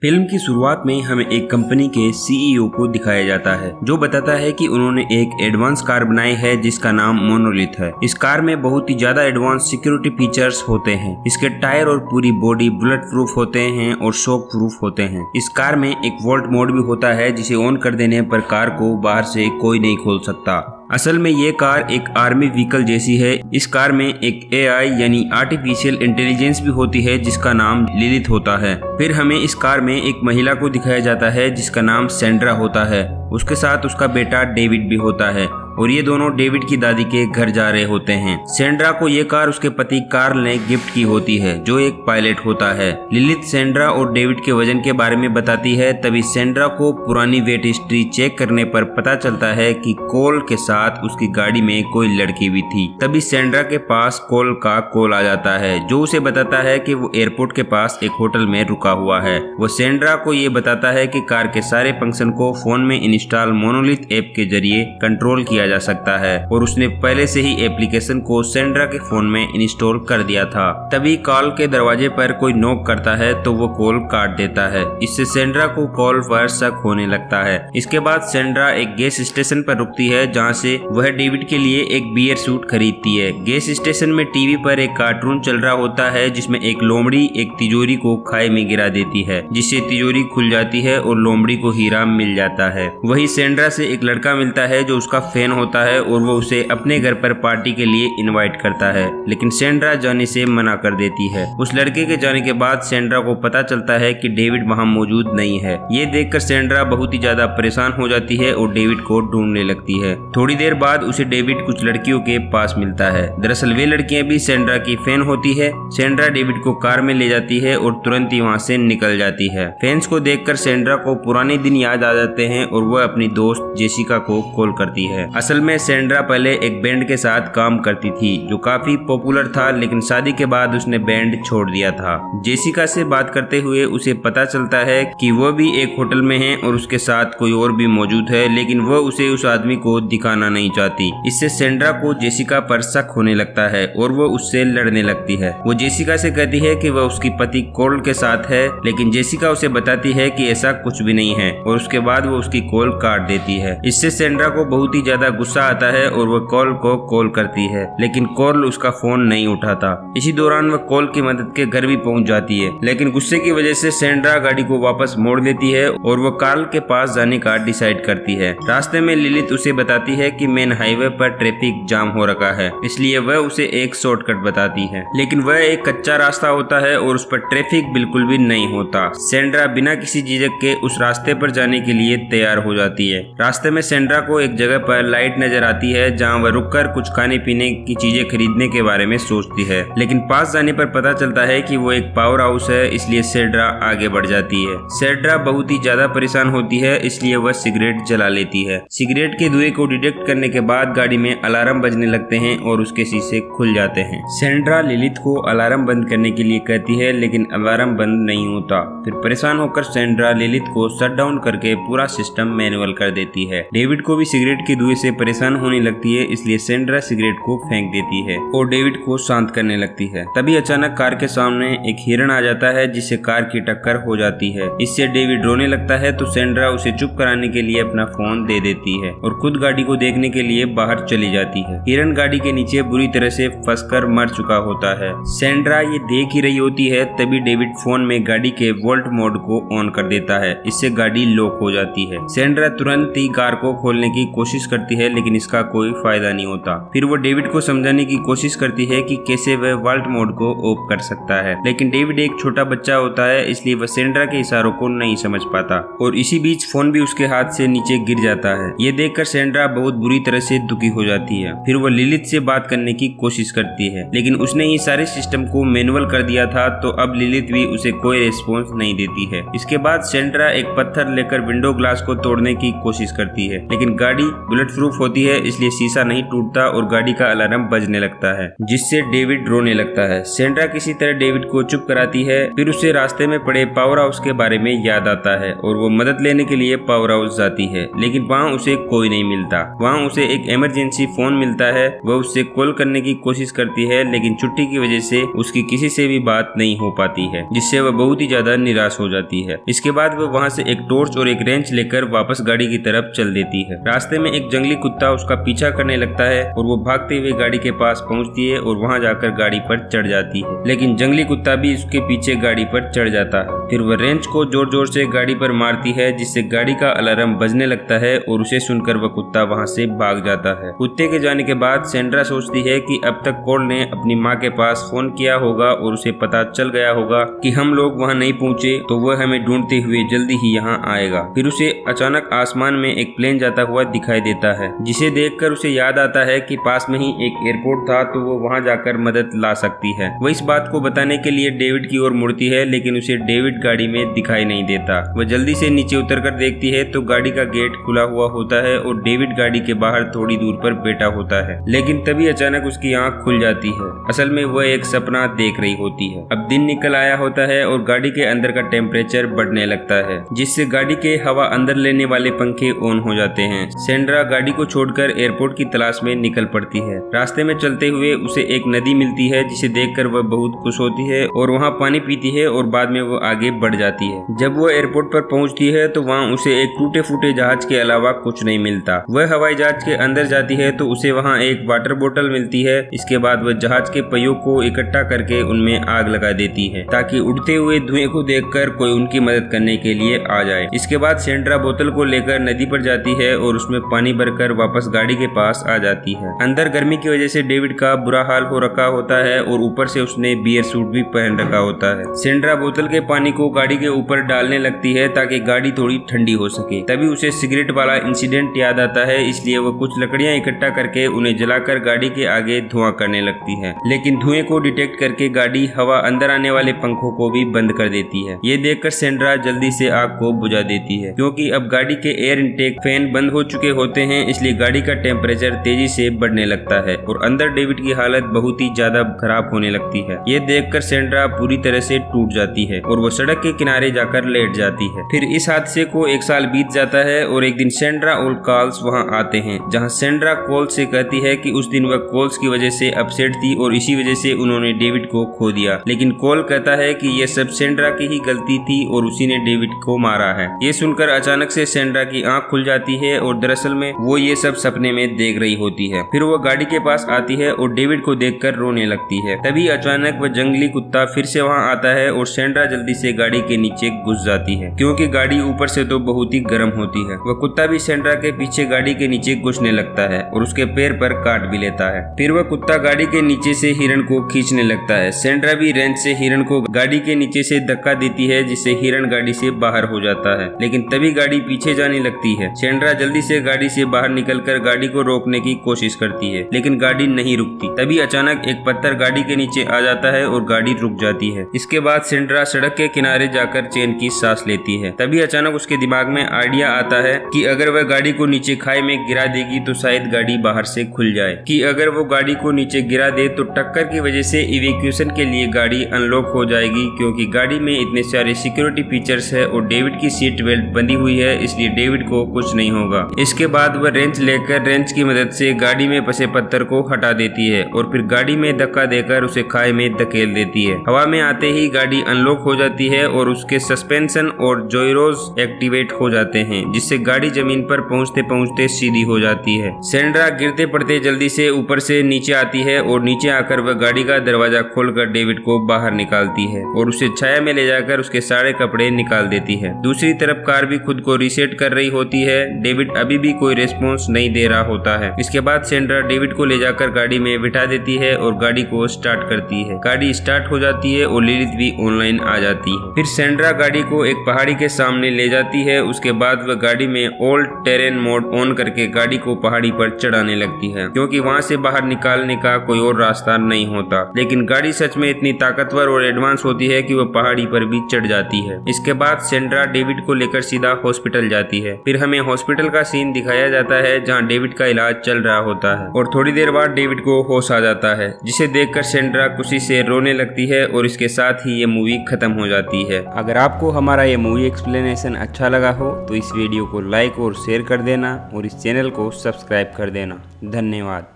Film की शुरुआत में हमें एक कंपनी के सीईओ को दिखाया जाता है जो बताता है कि उन्होंने एक एडवांस कार बनाई है जिसका नाम मोनोलिथ है। इस कार में बहुत ही ज्यादा एडवांस सिक्योरिटी फीचर्स होते हैं। इसके टायर और पूरी बॉडी बुलेट प्रूफ होते हैं और शॉक प्रूफ होते हैं। इस कार में एक वोल्ट मोड भी होता है जिसे ऑन कर देने पर कार को बाहर से कोई नहीं खोल सकता। असल में ये कार एक आर्मी व्हीकल जैसी है। इस कार में एक एआई यानी आर्टिफिशियल इंटेलिजेंस भी होती है जिसका नाम लिलिथ होता है। फिर हमें इस कार में एक महिला को दिखाया जाता है जिसका नाम सेंड्रा होता है। उसके साथ उसका बेटा डेविड भी होता है और ये दोनों डेविड की दादी के घर जा रहे होते हैं। सेंड्रा को ये कार उसके पति कार्ल ने गिफ्ट की होती है जो एक पायलट होता है। लिलिथ सेंड्रा और डेविड के वजन के बारे में बताती है। तभी सेंड्रा को पुरानी वेट हिस्ट्री चेक करने पर पता चलता है कि कोल के साथ उसकी गाड़ी में कोई लड़की भी थी। तभी सेंड्रा के पास कोल का कॉल आ जाता है जो उसे बताता है कि वो एयरपोर्ट के पास एक होटल में रुका हुआ है। वो सेंड्रा को ये बताता है कि कार के सारे फंक्शन को फोन में इंस्टॉल मोनोलिथ ऐप के जरिए कंट्रोल किया जा सकता है और उसने पहले से ही एप्लीकेशन को सेंड्रा के फोन में इंस्टॉल कर दिया था। तभी कॉल के दरवाजे पर कोई नॉक करता है तो वो कॉल काट देता है। इससे सेंड्रा को कॉल पर शक होने लगता है। इसके बाद सेंड्रा एक गैस स्टेशन पर रुकती है जहाँ से वह डेविड के लिए एक बियर सूट खरीदती है। गैस स्टेशन में टीवी पर एक कार्टून चल रहा होता है जिसमें एक लोमड़ी एक तिजोरी को खाई में गिरा देती है जिससे तिजोरी खुल जाती है और लोमड़ी को हीरा मिल जाता है। वही सेंड्रा से एक लड़का मिलता है जो उसका फैन होता है और वो उसे अपने घर पर पार्टी के लिए इनवाइट करता है, लेकिन सेंड्रा जाने से मना कर देती है। उस लड़के के जाने के बाद सेंड्रा को पता चलता है कि डेविड वहाँ मौजूद नहीं है। ये देखकर सेंड्रा बहुत ही ज्यादा परेशान हो जाती है और डेविड को ढूंढने लगती है। थोड़ी देर बाद उसे डेविड कुछ लड़कियों के पास मिलता है। दरअसल वे लड़कियां भी सेंड्रा की फैन होती है। सेंड्रा डेविड को कार में ले जाती है और तुरंत ही वहाँ से निकल जाती है। फैंस को देखकर सेंड्रा को पुराने दिन याद आ जाते हैं और वह अपनी दोस्त जेसिका को कॉल करती है। असल में सेंड्रा पहले एक बैंड के साथ काम करती थी जो काफी पॉपुलर था, लेकिन शादी के बाद उसने बैंड छोड़ दिया था। जेसिका से बात करते हुए उसे पता चलता है कि वह भी एक होटल में है और उसके साथ कोई और भी मौजूद है, लेकिन वह उसे उस आदमी को दिखाना नहीं चाहती। इससे सेंड्रा को जेसिका पर शक होने लगता है और वह उससे लड़ने लगती है। वो जेसिका से कहती है कि वह उसकी पति कॉल के साथ है, लेकिन जेसिका उसे बताती है कि ऐसा कुछ भी नहीं है और उसके बाद वो उसकी कॉल काट देती है। इससे सेंड्रा को बहुत ही ज्यादा गुस्सा आता है और वह कॉल को कॉल करती है, लेकिन कॉल उसका फोन नहीं उठाता। इसी दौरान वह कॉल की मदद के घर भी पहुंच जाती है, लेकिन गुस्से की वजह से सेंड्रा गाड़ी को वापस मोड़ देती है और वह कार्ल के पास जाने का डिसाइड करती है। रास्ते में लिलिथ उसे बताती है कि मेन हाईवे पर ट्रैफिक जाम हो रखा है, इसलिए वह उसे एक शॉर्टकट बताती है, लेकिन वह एक कच्चा रास्ता होता है और उस पर ट्रैफिक बिल्कुल भी नहीं होता। सेंड्रा बिना किसी झिझक के उस रास्ते पर जाने के लिए तैयार हो जाती है। रास्ते में सेंड्रा को एक जगह पर लाइट नजर आती है जहाँ वह रुककर कुछ खाने पीने की चीजें खरीदने के बारे में सोचती है, लेकिन पास जाने पर पता चलता है कि वो एक पावर हाउस है, इसलिए सेंड्रा आगे बढ़ जाती है। सेंड्रा बहुत ही ज्यादा परेशान होती है, इसलिए वह सिगरेट जला लेती है। सिगरेट के धुएं को डिटेक्ट करने के बाद गाड़ी में अलार्म बजने लगते हैं और उसके शीशे खुल जाते हैं। सेंड्रा लिलिथ को अलार्म बंद करने के लिए कहती है, लेकिन अलार्म बंद नहीं होता। फिर परेशान होकर सेंड्रा लिलिथ को शट डाउन करके पूरा सिस्टम मैनुअल कर देती है। डेविड को भी सिगरेट के धुएं से परेशान होने लगती है, इसलिए सेंड्रा सिगरेट को फेंक देती है और डेविड को शांत करने लगती है। तभी अचानक कार के सामने एक हिरण आ जाता है जिससे कार की टक्कर हो जाती है। इससे डेविड रोने लगता है तो सेंड्रा उसे चुप कराने के लिए अपना फोन दे देती है और खुद गाड़ी को देखने के लिए बाहर चली जाती है। हिरण गाड़ी के नीचे बुरी तरह से फंसकर मर चुका होता है। सेंड्रा ये देख ही रही होती है, तभी डेविड फोन में गाड़ी के वोल्ट मोड को ऑन कर देता है। इससे गाड़ी लॉक हो जाती है। सेंड्रा तुरंत ही कार को खोलने की कोशिश करती है, लेकिन इसका कोई फायदा नहीं होता। फिर वो डेविड को समझाने की कोशिश करती है कि कैसे वह वॉल्ट मोड को ऑफ कर सकता है, लेकिन डेविड एक छोटा बच्चा होता है, इसलिए वह सेंड्रा के इशारों को नहीं समझ पाता और इसी बीच फोन भी उसके हाथ से नीचे गिर जाता है। ये देखकर सेंड्रा बहुत बुरी तरह से दुखी हो जाती है। फिर वो लिलिथ से बात करने की कोशिश करती है, लेकिन उसने ही सारे सिस्टम को मैनुअल कर दिया था, तो अब लिलिथ भी उसे कोई रिस्पॉन्स नहीं देती है। इसके बाद सेंड्रा एक पत्थर लेकर विंडो ग्लास को तोड़ने की कोशिश करती है, लेकिन गाड़ी बुलेट प्रूफ प्रूफ होती है, इसलिए शीशा नहीं टूटता और गाड़ी का अलार्म बजने लगता है, जिससे डेविड रोने लगता है। सेंड्रा किसी तरह डेविड को चुप कराती है। फिर उसे रास्ते में पड़े पावर हाउस के बारे में याद आता है और वो मदद लेने के लिए पावर हाउस जाती है, लेकिन वहाँ उसे कोई नहीं मिलता। वहाँ उसे एक इमरजेंसी फोन मिलता है। वह उससे कॉल करने की कोशिश करती है, लेकिन छुट्टी की वजह से उसकी किसी से भी बात नहीं हो पाती है, जिससे वह बहुत ही ज्यादा निराश हो जाती है। इसके बाद वह वहाँ से एक टॉर्च और एक रेंच लेकर वापस गाड़ी की तरफ चल देती है। रास्ते में एक जंगली कुत्ता उसका पीछा करने लगता है और वो भागते हुए गाड़ी के पास पहुँचती है और वहाँ जाकर गाड़ी पर चढ़ जाती है, लेकिन जंगली कुत्ता भी उसके पीछे गाड़ी पर चढ़ जाता है। फिर वह रेंच को जोर जोर से गाड़ी पर मारती है, जिससे गाड़ी का अलार्म बजने लगता है और उसे सुनकर वह कुत्ता वहाँ से भाग जाता है। कुत्ते के जाने के बाद सेंड्रा सोचती है कि अब तक कॉल ने अपनी माँ के पास फोन किया होगा और उसे पता चल गया होगा कि हम लोग वहाँ नहीं पहुँचे, तो वह हमें ढूंढते हुए जल्दी ही यहाँ आएगा। फिर उसे अचानक आसमान में एक प्लेन जाता हुआ दिखाई देता है, जिसे देखकर उसे याद आता है कि पास में ही एक एयरपोर्ट था, तो वो वहाँ जाकर मदद ला सकती है। वह इस बात को बताने के लिए डेविड की ओर मुड़ती है, लेकिन उसे डेविड गाड़ी में दिखाई नहीं देता। वह जल्दी से नीचे उतरकर देखती है तो गाड़ी का गेट खुला हुआ होता है और डेविड गाड़ी के बाहर थोड़ी दूर पर बैठा होता है, लेकिन तभी अचानक उसकी आंख खुल जाती है। असल में वह एक सपना देख रही होती है। अब दिन निकल आया होता है और गाड़ी के अंदर का टेम्परेचर बढ़ने लगता है, जिससे गाड़ी के हवा अंदर लेने वाले पंखे ऑन हो जाते हैं। सेंड्रा गाड़ी को छोड़कर एयरपोर्ट की तलाश में निकल पड़ती है। रास्ते में चलते हुए उसे एक नदी मिलती है, जिसे देखकर वह बहुत खुश होती है और वहाँ पानी पीती है और बाद में वो आगे बढ़ जाती है। जब वो एयरपोर्ट पर पहुँचती है तो वहाँ उसे एक टूटे फूटे जहाज के अलावा कुछ नहीं मिलता। वह हवाई जहाज के अंदर जाती है तो उसे वहाँ एक वाटर बोतल मिलती है। इसके बाद वह जहाज के पहियों को इकट्ठा करके उनमें आग लगा देती है, ताकि उड़ते हुए धुएं को देखकर कोई उनकी मदद करने के लिए आ जाए। इसके बाद सेंड्रा बोतल को लेकर नदी पर जाती है और उसमें पानी भरकर वापस गाड़ी के पास आ जाती है। अंदर गर्मी की वजह से डेविड का बुरा हाल हो रखा होता है और ऊपर से उसने बियर सूट भी पहन रखा होता है। सेंड्रा बोतल के पानी को गाड़ी के ऊपर डालने लगती है ताकि गाड़ी थोड़ी ठंडी हो सके। तभी उसे सिगरेट वाला इंसिडेंट याद आता है, इसलिए वो कुछ लकड़ियां इकट्ठा करके उन्हें जलाकर गाड़ी के आगे धुआं करने लगती है, लेकिन धुएं को डिटेक्ट करके गाड़ी हवा अंदर आने वाले पंखों को भी बंद कर देती है। ये देखकर सेंड्रा जल्दी से आग को बुझा देती है, क्योंकि अब गाड़ी के एयर इनटेक फैन बंद हो चुके होते हैं, इसलिए गाड़ी का टेम्परेचर तेजी से बढ़ने लगता है और अंदर डेविड की हालत बहुत ही ज्यादा खराब होने लगती है। ये देखकर सेंड्रा पूरी तरह से टूट जाती है और वो सड़क के किनारे जाकर लेट जाती है। फिर इस हादसे को 1 साल बीत जाता है और एक दिन सेंड्रा और कॉल्स वहाँ आते हैं, जहाँ सेंड्रा कॉल्स से कहती है कि उस दिन वह कॉल्स की वजह से अपसेट थी और इसी वजह से उन्होंने डेविड को खो दिया, लेकिन कॉल कहता है कि यह सब सेंड्रा की ही गलती थी और उसी ने डेविड को मारा है। ये सुनकर अचानक से सेंड्रा की आंख खुल जाती है और दरअसल में वो ये सब सपने में देख रही होती है। फिर वो गाड़ी के पास आती है और डेविड को देखकर रोने लगती है। तभी अचानक वह जंगली कुत्ता फिर से वहाँ आता है और सेंड्रा जल्दी से गाड़ी के नीचे घुस जाती है, क्योंकि गाड़ी ऊपर से तो बहुत ही गर्म होती है। वह कुत्ता भी सेंड्रा के पीछे गाड़ी के नीचे घुसने लगता है और उसके पैर पर काट भी लेता है। फिर वह कुत्ता गाड़ी के नीचे से हिरण को खींचने लगता है। सेंड्रा भी रेंच से हिरण को गाड़ी के नीचे से धक्का देती है, जिससे हिरण गाड़ी से बाहर हो जाता है, लेकिन तभी गाड़ी पीछे जाने लगती है। सेंड्रा जल्दी से गाड़ी से बाहर निकलकर गाड़ी को रोकने की कोशिश करती है, लेकिन गाड़ी नहीं रुकती। तभी अचानक एक पत्थर गाड़ी के नीचे आ जाता है और गाड़ी रुक जाती है। इसके बाद सेंड्रा सड़क के किनारे जाकर चैन की सांस लेती है। तभी अचानक उसके दिमाग में आइडिया आता है कि अगर वह गाड़ी को नीचे खाई में गिरा देगी तो शायद गाड़ी बाहर से खुल जाए, कि अगर वो गाड़ी को नीचे गिरा दे तो टक्कर की वजह से इवैक्यूएशन के लिए गाड़ी अनलॉक हो जाएगी, क्योंकि गाड़ी में इतने सारे सिक्योरिटी फीचर्स है और डेविड की सीट बेल्ट बंधी हुई है, इसलिए डेविड को कुछ नहीं होगा। इसके बाद वह रेंच लेकर रेंच की मदद से गाड़ी में फंसे पत्थर को हटा देती है और फिर गाड़ी में धक्का देकर उसे खाई में धकेल देती है। हवा में आते ही गाड़ी अनलॉक हो जाती है और उसके सस्पेंशन और जोयरोज एक्टिवेट हो जाते हैं, जिससे गाड़ी जमीन पर पहुंचते पहुंचते सीधी हो जाती है। सेंड्रा गिरते पड़ते जल्दी से ऊपर से नीचे आती है और नीचे आकर वह गाड़ी का दरवाजा खोलकर डेविड को बाहर निकालती है और उसे छाया में ले जाकर उसके सारे कपड़े निकाल देती है। दूसरी तरफ कार भी खुद को रीसेट कर रही होती है। डेविड अभी भी कोई रिस्पॉन्स नहीं दे रहा होता है। इसके बाद सेंड्रा डेविड को ले जाकर गाड़ी में बिठा देती है और गाड़ी को स्टार्ट करती है। गाड़ी स्टार्ट हो जाती है और लिलित भी ऑनलाइन आ जाती है। फिर सेंड्रा गाड़ी को एक पहाड़ी के सामने ले जाती है। उसके बाद वह गाड़ी में ऑल टेरेन मोड ऑन करके गाड़ी को पहाड़ी पर चढ़ाने लगती है, क्योंकि वहां से बाहर निकालने का कोई और रास्ता नहीं होता। लेकिन गाड़ी सच में इतनी ताकतवर और एडवांस होती है कि वह पहाड़ी पर भी चढ़ जाती है। इसके बाद सेंड्रा डेविड को लेकर सीधा हॉस्पिटल जाती है। फिर हमें हॉस्पिटल का सीन दिखाया जाता जाता है जहाँ डेविड का इलाज चल रहा होता है और थोड़ी देर बाद डेविड को होश आ जाता है, जिसे देखकर सेंड्रा खुशी से रोने लगती है और इसके साथ ही ये मूवी खत्म हो जाती है। अगर आपको हमारा ये मूवी एक्सप्लेनेशन अच्छा लगा हो तो इस वीडियो को लाइक और शेयर कर देना और इस चैनल को सब्सक्राइब कर देना। धन्यवाद।